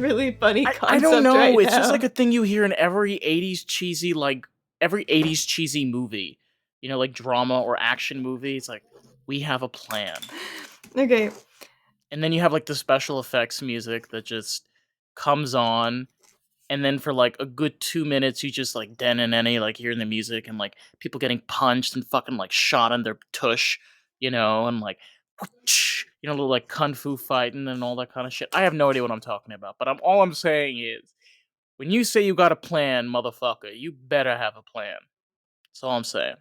really funny concept I don't know. right It's now. just like a thing you hear in every 80s cheesy movie. You know, like drama or action movie. It's like, we have a plan. Okay. And then you have like the special effects music that just comes on. And then for like a good 2 minutes, you just like den and any like hearing the music and like people getting punched and fucking like shot in their tush, you know, and like, you know, little like kung fu fighting and all that kind of shit. I have no idea what I'm talking about, but all I'm saying is, when you say you got a plan, motherfucker, you better have a plan. That's all I'm saying.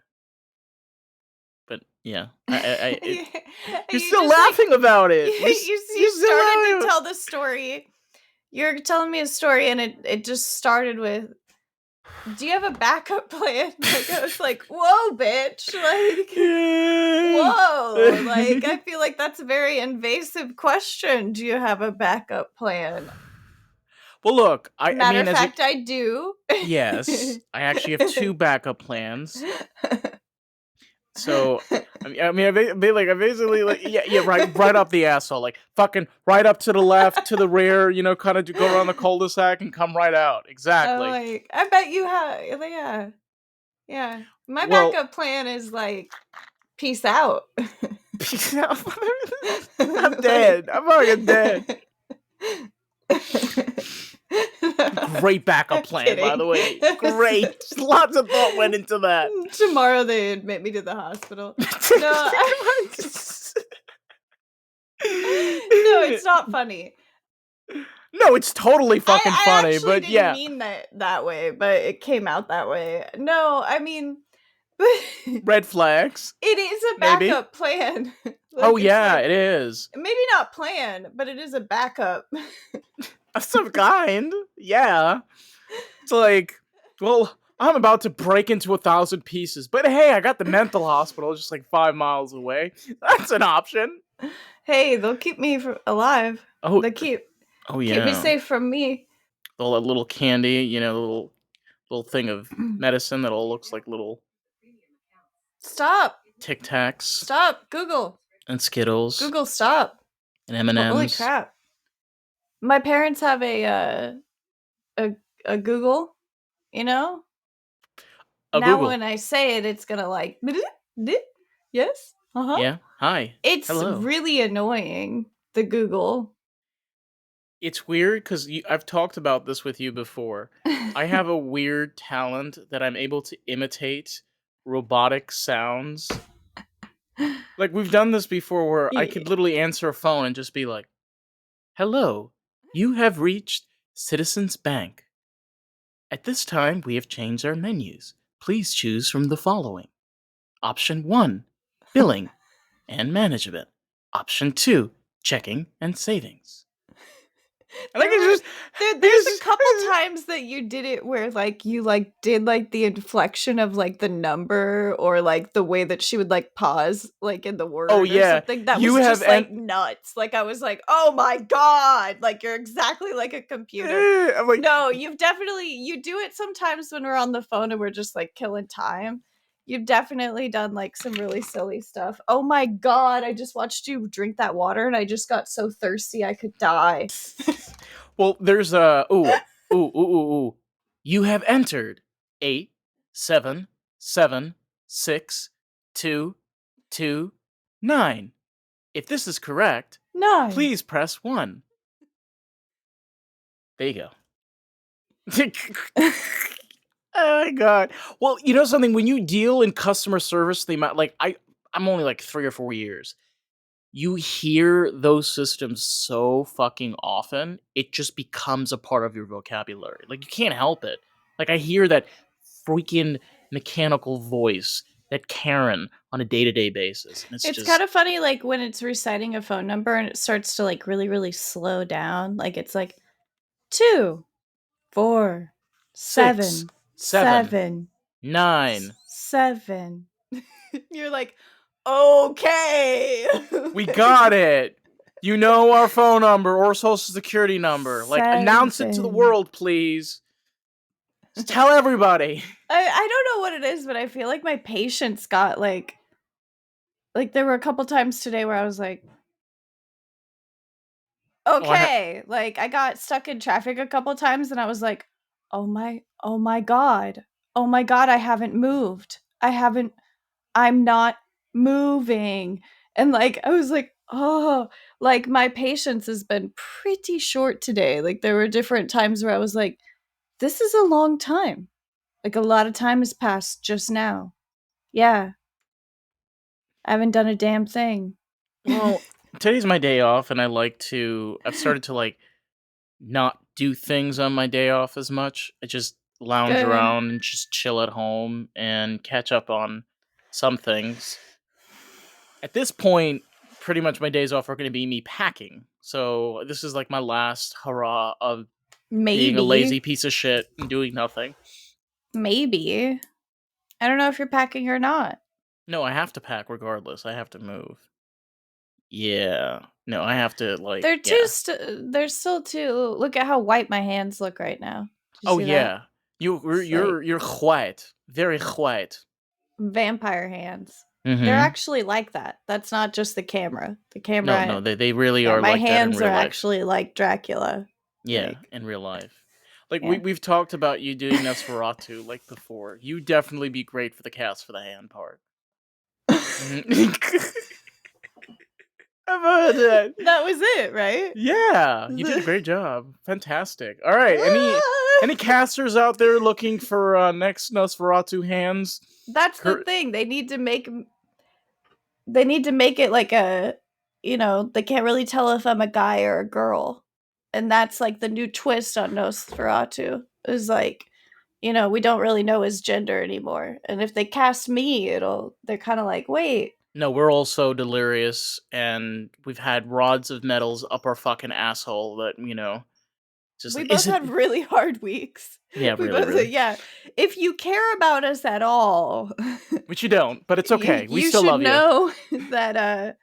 But yeah, Yeah. you're You still just, like, laughing about it. you You're still started laughing. to tell the story. You're telling me a story, and it just started with, do you have a backup plan? Like, I was like, whoa, bitch. Like, whoa. Like, I feel like that's a very invasive question. Do you have a backup plan? Well, look, I Matter mean, of fact, I do. yes, I actually have 2 backup plans. So, I basically, like, yeah, right up the asshole, like, fucking right up to the left, to the rear, you know, kind of go around the cul-de-sac and come right out. I'm Exactly. like, I bet you have. Yeah. Yeah. My Well, backup plan is like, peace out. peace out. I'm dead. I'm fucking dead. Great backup plan, by the way. Great. Lots of thought went into that. Tomorrow they admit me to the hospital. No, no, it's not funny. No, it's totally fucking I funny, actually but didn't yeah. mean that way, but it came out that way. No, I mean, Red flags. it is a Maybe. backup plan. Oh Like, yeah, like, it is. maybe not plan, but it is a backup. Of some kind. Yeah. It's like, well, I'm about to break into 1,000 pieces, but hey, I got the mental hospital just like 5 miles away. That's an option. Hey, they'll keep me alive. Oh, They keep yeah. me safe from me. All that little candy, you know, little thing of medicine that all looks like little Stop. Tic Tacs. Stop. Google. And Skittles. Google, stop. And M&Ms. Holy crap. My parents have a Google, you know? A now Google. when I say it, it's gonna like, yes? Uh-huh. Yeah. Hi. It's Hello. really annoying, the Google. It's weird because I've talked about this with you before. I have a weird talent that I'm able to imitate robotic sounds. Like, we've done this before where I could literally answer a phone and just be like, hello, you have reached Citizens Bank. At this time, we have changed our menus. Please choose from the following. Option 1, billing and management. Option 2, checking and savings. There's a couple times that you did it where like you like did like the inflection of like the number or like the way that she would like pause like in the word or something that was just like nuts. Like I was like, oh my god, like you're exactly like a computer. I'm like, no, you do it sometimes when we're on the phone and we're just like killing time. You've definitely done like some really silly stuff. Oh my god, I just watched you drink that water and I just got so thirsty I could die. Well, there's a ooh. You have entered 8, 7, 7, 6, 2, 2, 9. If this is correct, 9. Please press 1. There you go. Oh my god. Well, you know something? When you deal in customer service, the amount like I'm only like 3 or 4 years. You hear those systems so fucking often, it just becomes a part of your vocabulary. Like, you can't help it. Like, I hear that freaking mechanical voice, that Karen, on a day-to-day basis. And it's kind of funny, like, when it's reciting a phone number and it starts to, like, really, really slow down. Like, it's like, 2, 4, 7, 7, 9. 7. You're like, okay. We got it. You know our phone number or social security number. Like, announce it to the world, please. Just tell everybody. I don't know what it is, but I feel like my patience got like there were a couple times today where I was like, Oh, I okay, like, I got stuck in traffic a couple times and I was like, oh my god. Oh my god, I haven't moved. I'm not moving." And, like, I was like, "Oh," like, my patience has been pretty short today. Like, there were different times where I was like, "This is a long time." Like, a lot of time has passed just now. Yeah, I haven't done a damn thing. well, today's my day off, and I've started to like not do things on my day off as much. I just lounge Good. around and just chill at home and catch up on some things. At this point, pretty much my days off are going to be me packing. So this is like my last hurrah of being a lazy Maybe. piece of shit and doing nothing. Maybe. I don't know if you're packing or not. No, I have to pack regardless. I have to move. Yeah. No, I have to like yeah. They're still too look at how white my hands look right now. Do you Oh see that? yeah. You're It's like you're white. Very white. vampire hands. They're Mhm. actually like that. That's not just the camera. The No, camera no, they really yeah, are my like that in hands are real life. actually like Dracula. Yeah, Like, in real life. Like yeah. we've talked about you doing Nosferatu like before. You definitely be great for the cast for the hand part. Mhm. I've heard that. That was it, right? Yeah, you did a great job. Fantastic. All right, any casters out there looking for next Nosferatu hands? That's the Cur- thing. They need to make it like a, they can't really tell if I'm a guy or a girl. And that's like the new twist on Nosferatu is like, we don't really know his gender anymore. And if they cast me, they're kind of like, wait, no, we're all so delirious, and we've had rods of metals up our fucking asshole that just we like both is it? had really hard weeks. Yeah, We really, both, really. yeah. If you care about us at all, Which you don't, but it's you okay. We you still should love you. know that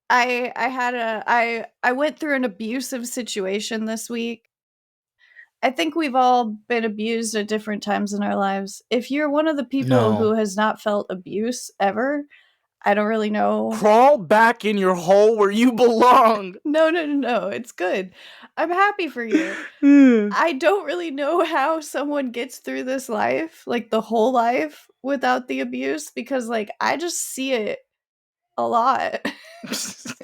I went through an abusive situation this week. I think we've all been abused at different times in our lives. If you're one of the people No. who has not felt abuse ever, I don't really know. Crawl back in your hole where you belong. No, no, no, no. It's good. I'm happy for you. I don't really know how someone gets through this life, like the whole life, without the abuse because, like, I just see it a lot.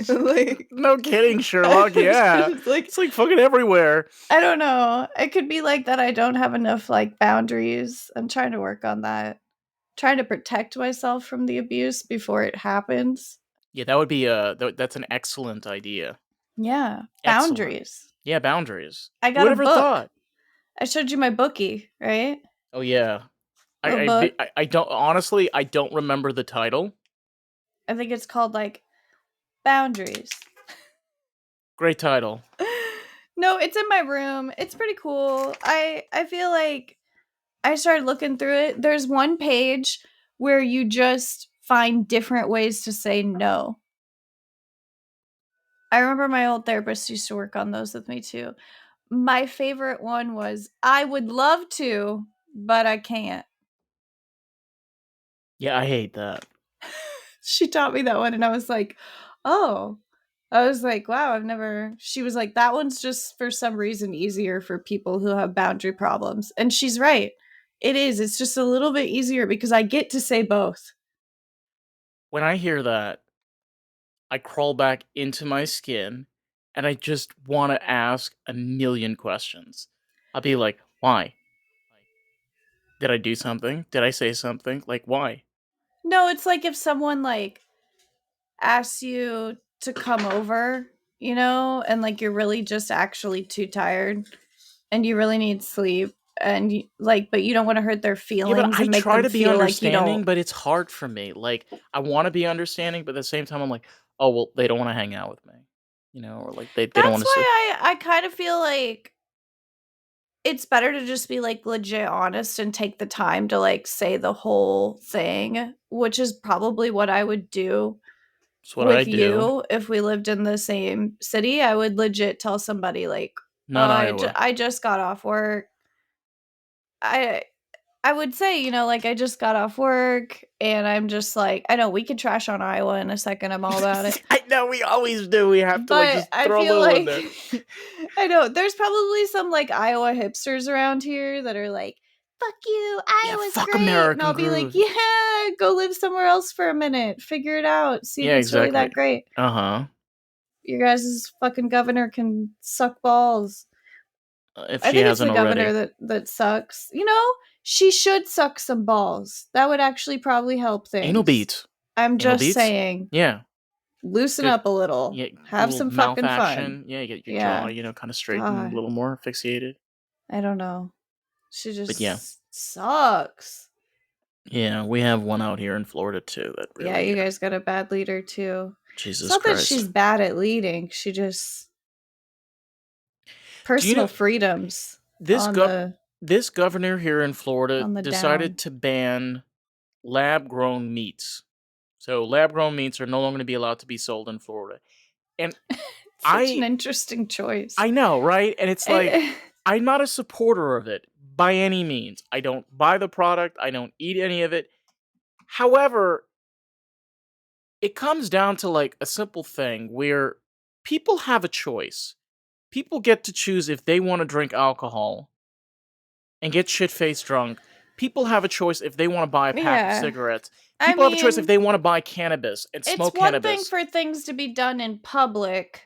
Like, No kidding, Sherlock. it's Yeah. just like, It's like fucking everywhere. I don't know. It could be like that I don't have enough, like, boundaries. I'm trying to work on that. Trying to protect myself from the abuse before it happens. Yeah, that would be that's an excellent idea. Yeah, Excellent. boundaries. Yeah, boundaries. I Who got would a ever book. thought? I showed you my bookie, right? Oh yeah. A book. I don't honestly I don't remember the title. I think it's called, like, Boundaries. Great title. No, it's in my room. It's pretty cool. I feel like I started looking through it. There's one page where you just find different ways to say no. I remember my old therapist used to work on those with me too. My favorite one was I would love to, but I can't. Yeah, I hate that. She taught me that one and I was like, "Oh." I was like, "Wow, she was like, "That one's just for some reason easier for people who have boundary problems." And she's right. It is. It's just a little bit easier because I get to say both. When I hear that, I crawl back into my skin and I just want to ask a million questions. I'll be like, "Why? Did I do something? Did I say something? Like why?" No, it's like if someone like asks you to come over, and like you're really just actually too tired and you really need sleep and like but you don't want to hurt their Yeah, but feelings I and make try them to be feel like you don't. understanding, but it's hard for me. Like, I want to be understanding, but at the same time, I'm like, oh, well, they don't want to hang out with me, or like they don't want That's to sleep. why I kind of feel like it's better to just be like legit honest and take the time to like say the whole thing, which is probably what I would do It's what I with do. you if we lived in the same city. I would legit tell somebody like, "Oh, Not Iowa. I just got off work. I I would say, you know, like I just got off work and I'm just like, I know we could trash on Iowa in a second. I'm all about it. I know we always do. We have to like But just I throw a feel little in like there. I know there's probably some like Iowa hipsters around here that are like, fuck you, Yeah, Iowa's fuck great. And American I'll be like, grooves. yeah, go live somewhere else for a minute. Figure it out. See if Yeah, it's really exactly. that great. Uh-huh. Your guys' fucking governor can suck balls. If I she think it's the hasn't governor already. that sucks. You know, she should suck some balls. That would actually probably help Anal things. beads. I'm Anal just beads? saying, Yeah. loosen Good. up a little. Yeah, Have little some mouth fucking fun. action. Yeah, you get your jaw, Yeah. kind of straightened, a God, little more fixated. I don't know. She But yeah. just sucks. Yeah, we have one out here in Florida too that Yeah, really you guys got a bad leader too. It's Jesus not that Christ. she's bad at leading. She just Do you personal know freedoms this on the this governor here in Florida decided down. to ban lab-grown meats. So lab-grown meats are no longer going to be allowed to be sold in Florida. And Such an I interesting choice. I know, right? And it's like I- I'm not a supporter of it by any means. I don't buy the product, I don't eat any of it. However, it comes down to like a simple thing where people have a choice. People get to choose if they want to drink alcohol and get shit faced drunk. People have a choice if they want to buy a pack of yeah. cigarettes. I People have a choice if mean, they want to buy cannabis and it's smoke one thing cannabis. for things to be done in public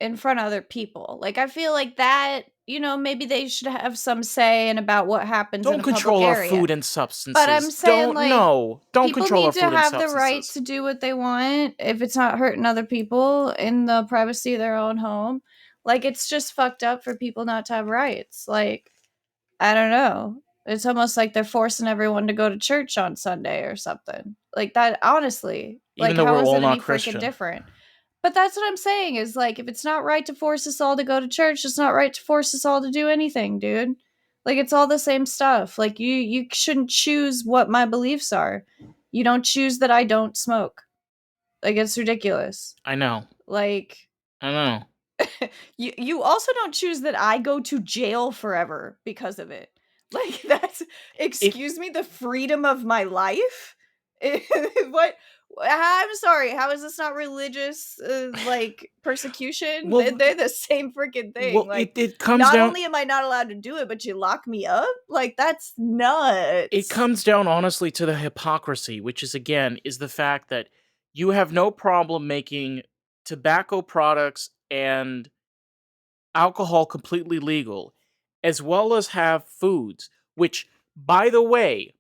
in front of other people. Like I feel like that, you know, maybe they should have some say in about what happens in Don't a public control our area. food and But I'm substances. saying like Don't people control our need to food and have the right substances. to do what they want if it's not hurting other people in the privacy of their own home. Like it's just fucked up for people not to have rights. Like I don't know. It's almost like they're forcing everyone to go to church on Sunday or something. Like that honestly. Even Like though how we're is all it not any freaking Christian. different? But that's what I'm saying is like if it's not right to force us all to go to church, it's not right to force us all to do anything, dude. Like it's all the same stuff. Like you shouldn't choose what my beliefs are. You don't choose that I don't smoke. Like it's ridiculous. I know. Like I know. you also don't choose that I go to jail forever because of it. Like that's If excuse me, the freedom of my life? What I'm sorry, how is this not religious like persecution? well They're the same freaking thing. well Like it comes not down only am I not allowed to do it, but you lock me up? Like that's nuts. honestly to the hypocrisy, which is again is the fact that you have no problem making tobacco products and alcohol completely legal, as well as have foods, which by the way,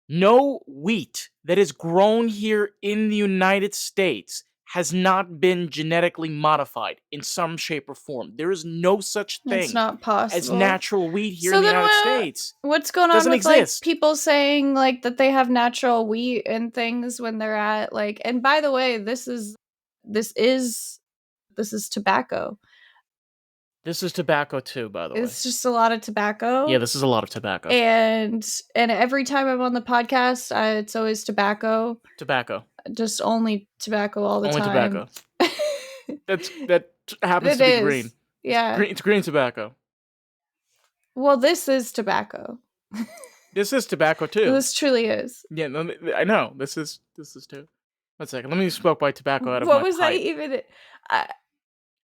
no wheat that is grown here in the United States has not been genetically modified in some shape or form. There is no such It's thing not as possible. natural wheat here in So the then United States. what's going It on doesn't with like exist. people saying like that they have natural wheat and things when they're at like and by the way, this is this is tobacco. This is tobacco too, by the way. It's just a lot of Yeah, tobacco. this is a lot of tobacco. And every time I'm on the podcast, it's always tobacco. Tobacco. Just only tobacco all the Only time. tobacco. That happens It to be green. is. Yeah. It's green tobacco. Well, this is tobacco. This is tobacco too. This truly is. Yeah, no, I know. This is too. One second. Let me smoke my tobacco out of What my was I pipe. even I,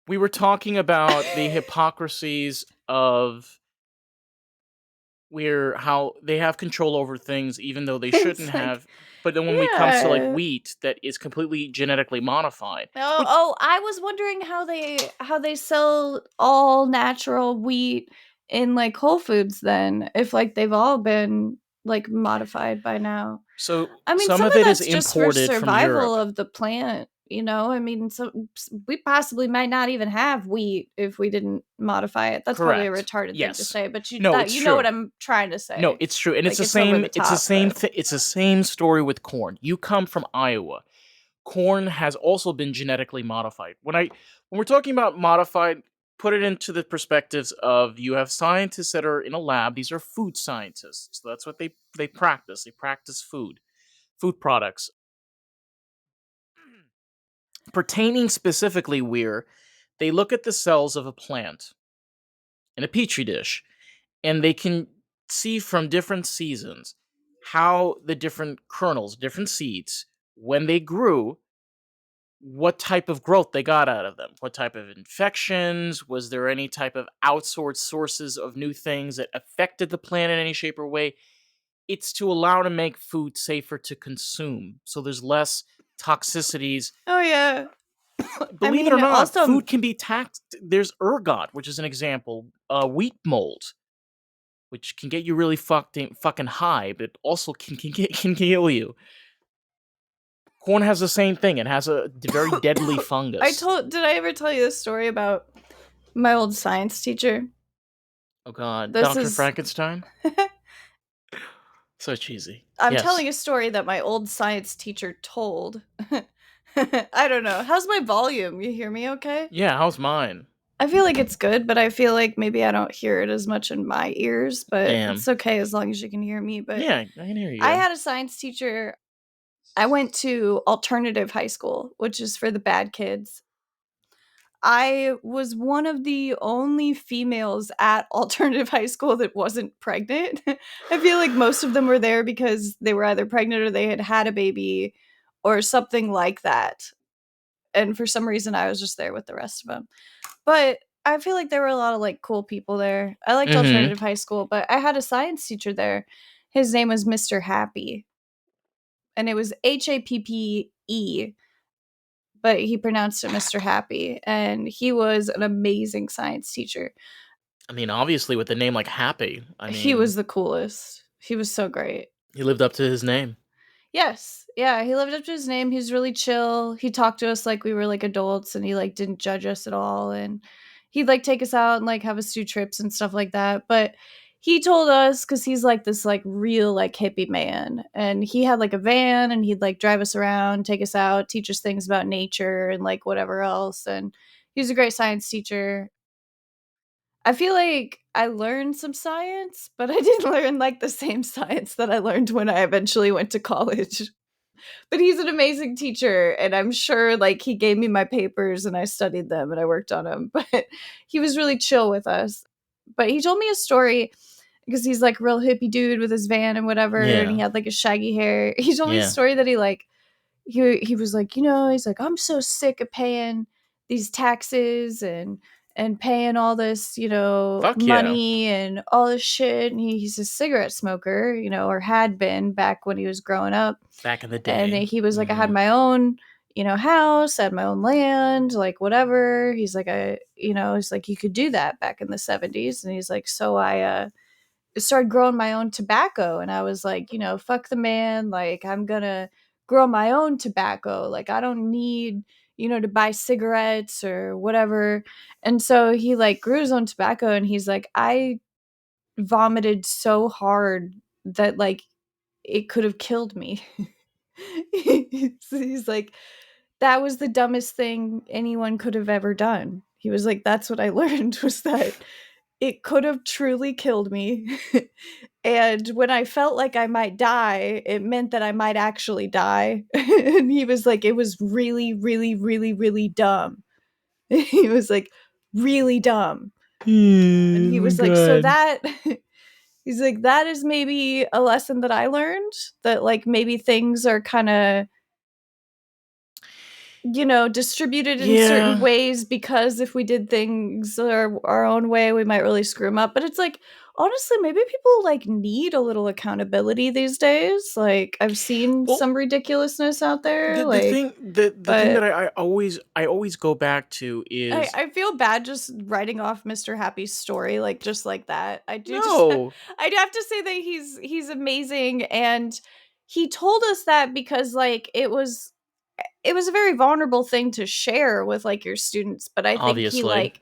We were talking about the hypocrisies of where how they have control over things even though they shouldn't it's like have. But then when we comes to like yeah. wheat that is completely genetically modified, Oh, which oh, I was wondering how they sell all natural wheat in like Whole Foods then, if like they've all been like modified by now. so I mean, some some of of it is that's just for imported from survival Europe. of the plant, you know? I mean, so we possibly might not even have wheat if we didn't modify it. That's probably a Correct. retarded thing to Yes. say, but No, it's you know what true. I'm trying to No, say. it's true, and Like it's over the it's the top, same but thing. It's the same story with corn. You come from Iowa. Corn has also been genetically modified. When we're talking about modified, put it into the perspectives of you have scientists that are in a lab. These are food scientists. So that's what they practice. They practice food products. Pertaining specifically where they look at the cells of a plant in a petri dish and they can see from different seasons how the different kernels, different seeds, when they grew, what type of growth they got out of them, what type of infections, was there any type of outsourced sources of new things that affected the plant in any shape or way. It's to allow to make food safer to consume, so there's less toxicities. Oh yeah. I Believe it or mean, not, also, food can be taxed. There's ergot, which is an example, wheat mold, which can get you really fucking high, but also can kill you. Corn has the same thing. It has a very deadly fungus. did I ever tell you this story about my old science teacher? Oh god, This Dr. is Frankenstein? So cheesy. I'm Yes. telling a story that my old science teacher told. I don't know. How's my volume? You hear me okay? Yeah, how's mine? I feel like it's good, but I feel like maybe I don't hear it as much in my ears, but it's Damn. okay as long as you can hear me. But Yeah, I can hear you I good. had a science teacher. I went to alternative high school, which is for the bad kids. I was one of the only females at alternative high school that wasn't pregnant. I feel like most of them were there because they were either pregnant or they had had a baby or something like that. And for some reason, I was just there with the rest of them. But I feel like there were a lot of like cool people there. I liked Mhm. alternative high school, but I had a science teacher there. His name was Mr. Happy, and it was Happe, but he pronounced it Mr. Happy, and he was an amazing science teacher. I mean, obviously with a name like Happy, I He mean, was the coolest. He was so great. he lived up to his name. Yes. Yeah, he lived up to his name. He was really chill. He talked to us like we were like adults and he like didn't judge us at all and he'd like take us out and like have us do trips and stuff like that. But he told us cuz he's like this like real like hippie man and he had like a van and he'd like drive us around, take us out, teach us things about nature and like whatever else and he was a great science teacher. I feel like I learned some science, but I didn't learn like the same science that I learned when I eventually went to college. But he's an amazing teacher and I'm sure like he gave me my papers and I studied them and I worked on them, but he was really chill with us. But he told me a story because he's like a real hippie dude with his van and whatever and he Yeah. had like a shaggy hair. He told me a Yeah. story that he was like, you know, he's like, I'm so sick of paying these taxes and paying all this, you know, Fuck yeah. money and all this shit. And he's a cigarette smoker, you know, or had been back when he was growing up. Back in the And day. he was like, I had Mhm. my own, you know, house, I had my own land, like whatever. He's like, he's like, you could do that back in the 70s. And he's like, so I started growing my own tobacco and I was like, you know, fuck the man, like I'm gonna grow my own tobacco. Like I don't need, you know, to buy cigarettes or whatever. And so he like grew his own tobacco and he's like, I vomited so hard that like it could have killed me. He's like, that was the dumbest thing anyone could have ever done. He was like, that's what I learned was that it could have truly killed me. And when I felt like I might die, it meant that I might actually die. And he was like, it was really, really, really, really dumb. He was like, really dumb. And he My was like, so god. that he's like, that is maybe a lesson that I learned that like maybe things are kind of, you know, distributed in certain Yeah. ways because if we did things our own way, we might really screw them up. But it's like, honestly, maybe people like need a little accountability these days. Like, I've seen Well, some ridiculousness out there, the like, thing the thing that but I always go back to I, is I feel bad just writing off Mr. Happy's story like just like that. I do just no. I'd have to say that he's amazing and he told us that because like it was a very vulnerable thing to share with like your students, but I think Obviously.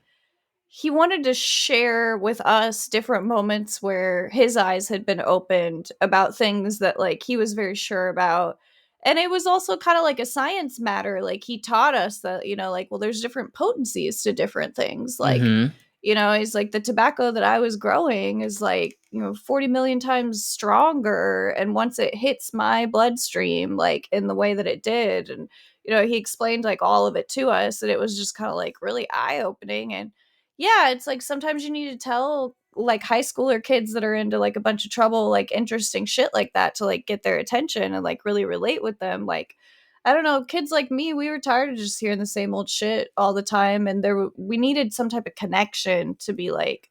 he wanted to share with us different moments where his eyes had been opened about things that like he was very sure about. And it was also kind of like a science matter. Like he taught us that, you know, like, well, there's different potencies to different things. Like, Mhm. you know, he's like, the tobacco that I was growing is like, you know, 40 million times stronger. And once it hits my bloodstream, like in the way that it did, and, you know, he explained like all of it to us. And it was just kind of like really eye opening. And yeah, it's like sometimes you need to tell like high schooler kids that are into like a bunch of trouble, like interesting shit like that to like get their attention and like really relate with them. Like, I don't know, kids like me, we were tired of just hearing the same old shit all the time, and we needed some type of connection to be like,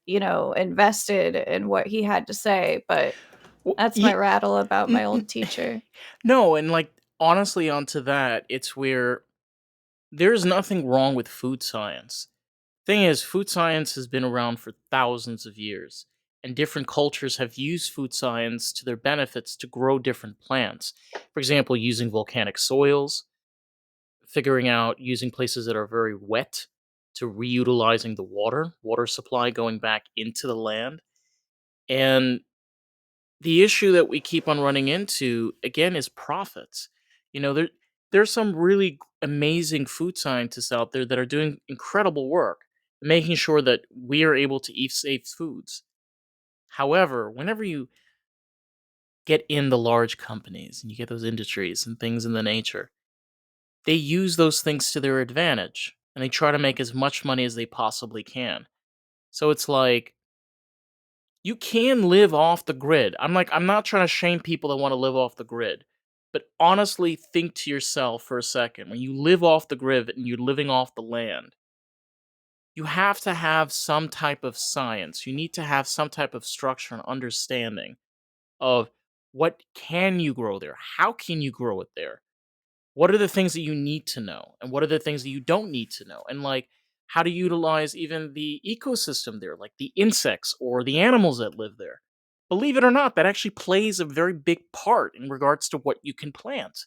invested in what he had to say. But Well, that's my rattle about my old teacher. no, and like honestly, onto that, it's where there's nothing wrong with food science. Thing is, food science has been around for thousands of years, and different cultures have used food science to their benefits to grow different plants. For example, using volcanic soils, figuring out using places that are very wet to reutilizing the water supply going back into the land. And the issue that we keep on running into again is profits. There's some really amazing food scientists out there that are doing incredible work, making sure that we are able to eat safe foods. However, whenever you get in the large companies and you get those industries and things in the nature, they use those things to their advantage and they try to make as much money as they possibly can. So it's like you can live off the grid. I'm not trying to shame people that want to live off the grid. But honestly, think to yourself for a second. When you live off the grid and you're living off the land, you have to have some type of science. You need to have some type of structure and understanding of what can you grow there? How can you grow it there? What are the things that you need to know? And what are the things that you don't need to know? And like how to utilize even the ecosystem there, like the insects or the animals that live there. Believe it or not, that actually plays a very big part in regards to what you can plant.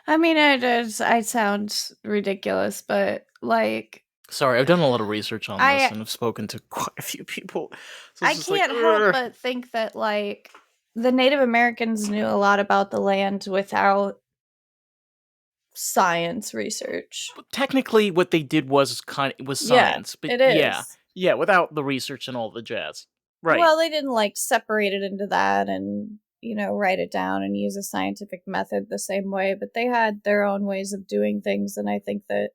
I mean, I sound ridiculous, but like Sorry, I've done a lot of research on this I and I've spoken to quite a few people. So I it's just like, can't help ugh. but think that like the Native Americans knew a lot about the land without science research. Technically what they did was was Yeah, science, but it yeah. is. Yeah, without the research and all the jazz. Right. Well, they didn't like separate it into that and, write it down and use a scientific method the same way, but they had their own ways of doing things. And I think that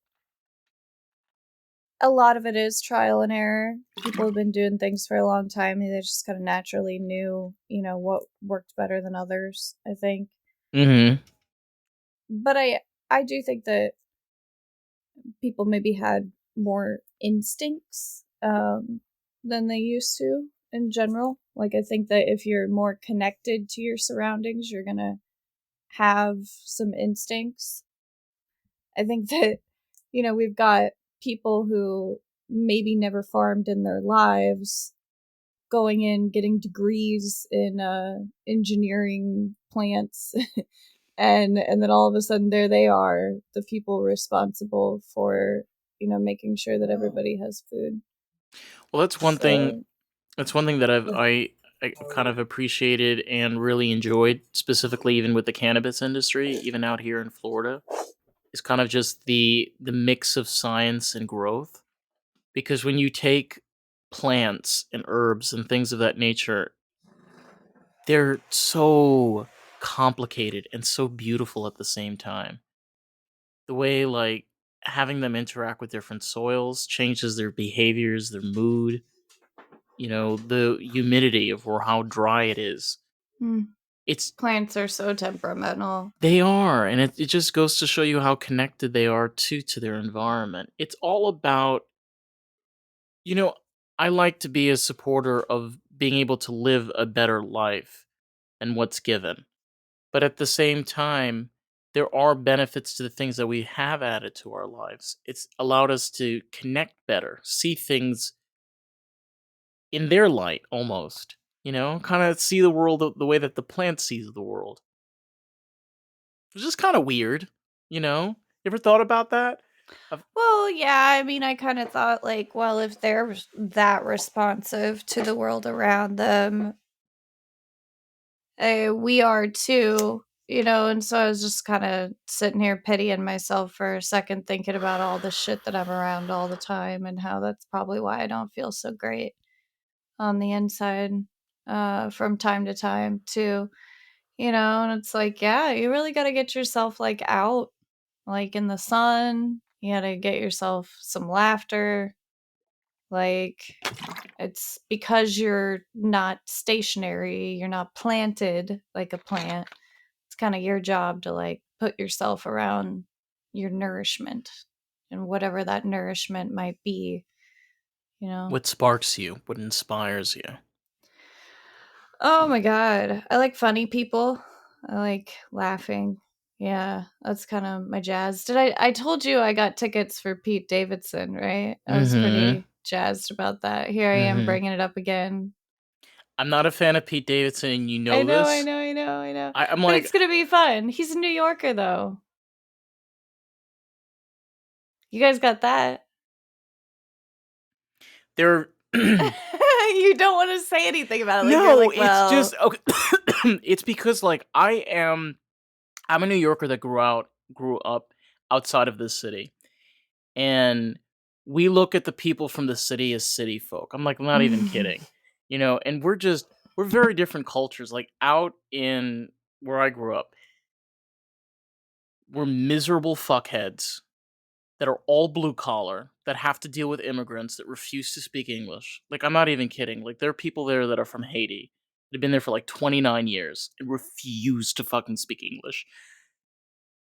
a lot of it is trial and error. People have been doing things for a long time. And they just kind of naturally knew, what worked better than others, I think. Mhm. But I do think that people maybe had more instincts than they used to in general. Like, I think that if you're more connected to your surroundings, you're going to have some instincts. I think that, we've got people who maybe never farmed in their lives going in, getting degrees in engineering plants. And then all of a sudden there they are, the people responsible for making sure that everybody has food. Well, that's one thing. So That's one thing that I kind of appreciated and really enjoyed, specifically even with the cannabis industry, even out here in Florida, is kind of just the mix of science and growth. Because when you take plants and herbs and things of that nature, they're so complicated and so beautiful at the same time. The way like having them interact with different soils changes their behaviors, their mood, the humidity of or how dry it is. mm, It's plants are so temperamental. They are, and it just goes to show you how connected they are to their environment. It's all about, you know, I like to be a supporter of being able to live a better life than what's given. But at the same time, there are benefits to the things that we have added to our lives. It's allowed us to connect better, see things in their light almost, kind of see the world the way that the plant sees the world. It's just kind of weird, you know? You ever thought about that? Of- Well, yeah, I mean, I kind of thought like, well, if they're that responsive to the world around them, we are too, and so I was just kind of sitting here pitying myself for a second, thinking about all the shit that I'm around all the time and how that's probably why I don't feel so great on the inside from time to time too, and it's like, yeah, you really got to get yourself like out, like in the sun. You got to get yourself some laughter, Like, it's because you're not stationary, you're not planted like a plant. It's kind of your job to like put yourself around your nourishment and whatever that nourishment might be, you know? What sparks you? What inspires you? Oh my god. I like funny people. I like laughing. Yeah, that's kind of my jazz. I told you I got tickets for Pete Davidson, right? I was Mm-hmm. pretty jazzed about that. Here I am Mm-hmm. bringing it up again. I'm not a fan of Pete Davidson, and you I know know, I this. know, I know, I know. I'm But like, it's going to be fun. He's a New Yorker though. You guys got that. they're You don't want to say anything about it. Like you're no, like, it's just well, okay. It's because like I'm a New Yorker that grew up outside of this city, and we look at the people from the city as city folk. I'm like, I'm not even kidding, and we're very different cultures. Like out in where I grew up, we're miserable fuckheads that are all blue collar that have to deal with immigrants that refuse to speak English. Like I'm not even kidding. Like there are people there that are from Haiti. They've been there for like 29 years and refuse to fucking speak English.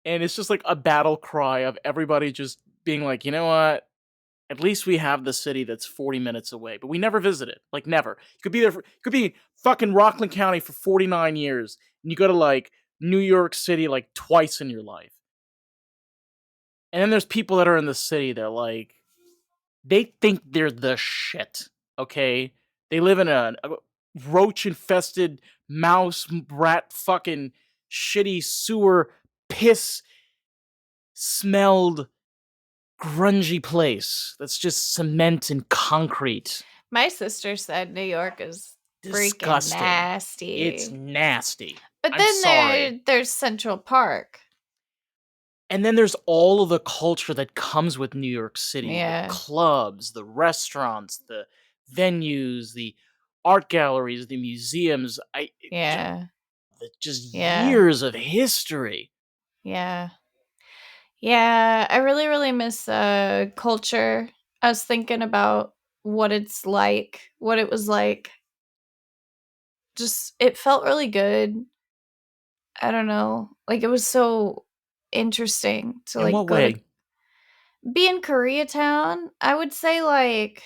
And it's just like a battle cry of everybody just being like, you know what? At least we have the city that's 40 minutes away, but we never visit it. Like never. You could be there. You could be in fucking Rockland County for 49 years, and you go to like New York City like twice in your life. And then there's people that are in the city that like they think they're the shit. Okay, they live in a roach infested mouse rat fucking shitty sewer piss smelled grungy place that's just cement and concrete. my sister said New York is freaking Disgusting. It's nasty. nasty. But I'm then sorry. there's Central Park. And then there's all of the culture that comes with New York City, the Yeah. clubs, the restaurants, the venues, the art galleries, the museums. Yeah. Just Yeah. years of history. Yeah. Yeah, I really, really miss culture. I was thinking about what it was like. Just it felt really good. I don't know. Like it was so interesting to In like what go to way? be in Koreatown. I would say like,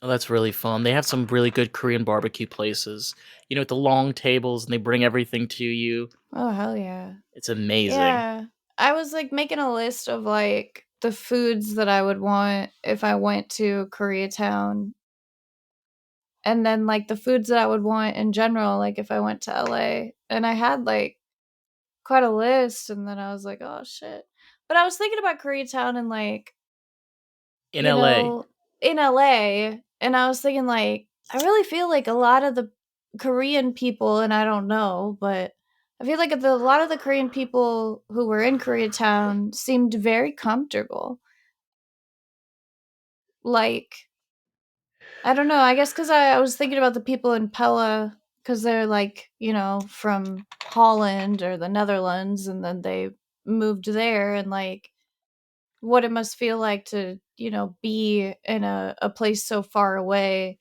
Oh, that's really fun. They have some really good Korean barbecue places. With the long tables and they bring everything to you. oh hell yeah. It's amazing. Yeah. I was like making a list of like the foods that I would want if I went to Koreatown, and then like the foods that I would want in general, like if I went to LA. And I had like quite a list, and then I was like, oh shit. But I was thinking about Koreatown and like, In you LA. know, in LA, and I was thinking like I really feel like a lot of the Korean people, and I don't know, but I feel like a lot of the Korean people who were in Koreatown seemed very comfortable. Like, I don't know. I guess because I was thinking about the people in Pella because they're like, from Holland or the Netherlands, and then they moved there, and like what it must feel like to, be in a place so far away,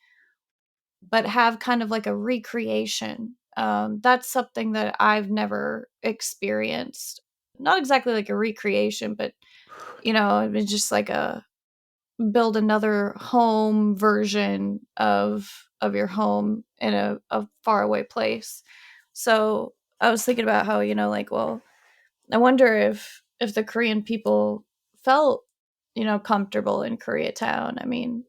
but have kind of like a recreation. That's something that I've never experienced. Not exactly like a recreation, but, it's just like a build another home version of your home in a faraway place. So I was thinking about how, like, well, I wonder if the Korean people felt, comfortable in Koreatown. I mean,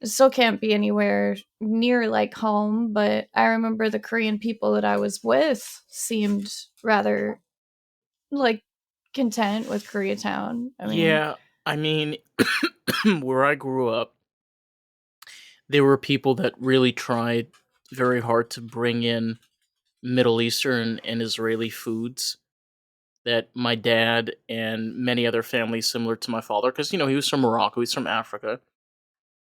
it still can't be anywhere near like home, but I remember the Korean people that I was with seemed rather like content with Koreatown. I mean, Yeah, I mean, where I grew up, there were people that really tried very hard to bring in Middle Eastern and Israeli foods that my dad and many other families similar to my father, because he was from Morocco, he's from Africa,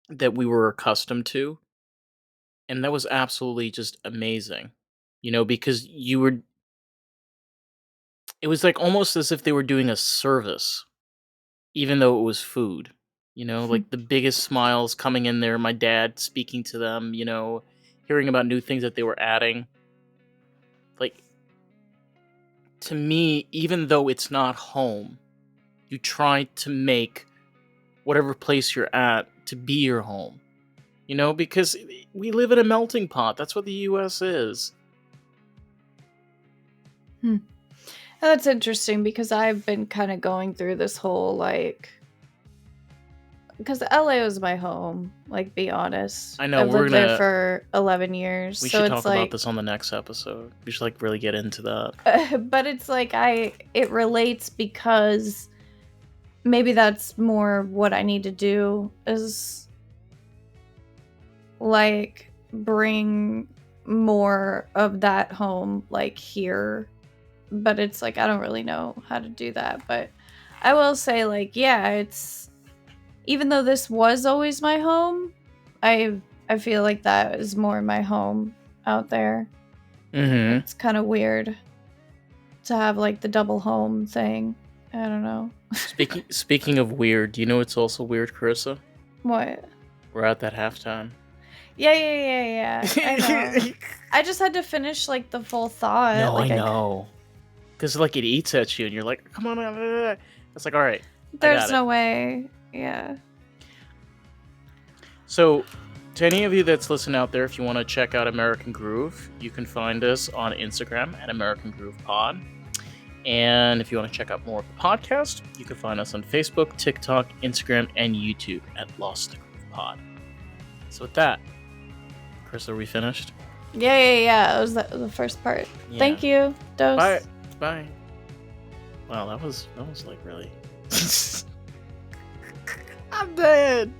that we were accustomed to, and that was absolutely just amazing. Because it was like almost as if they were doing a service, even though it was food. Like the biggest smiles coming in there, my dad speaking to them, hearing about new things that they were adding. Like, to me, even though it's not home, you try to make whatever place you're at to be your home. Because we live in a melting pot. That's what the US is. That's interesting because I've been kind of going through this whole because LA was my home, be honest. I know, I've lived there for 11 years. We so should it's talk about this on the next episode. We should really get into that. But it's it relates because maybe that's more what I need to do is bring more of that home here. But it's I don't really know how to do that. But I will say yeah, it's even though this was always my home, I feel like that is more my home out there. Mm-hmm. It's kind of weird to have the double home thing. I don't know. Speaking of weird, do you know what's also weird, Carissa? What? We're at that halftime. Yeah. I know. I just had to finish the full thought. No, I know. Because it eats at you and you're like, come on. It's all right. There's no way. Yeah. So, to any of you that's listening out there, if you want to check out American Groove, you can find us on Instagram at American Groove Pod. And if you want to check out more of the podcast, you can find us on Facebook, TikTok, Instagram, and YouTube at Lost the Groove Pod. So with that, Chris, are we finished? Yeah. That was the first part. Yeah. Thank you. Dose. Bye. Wow, that was really... I'm dead.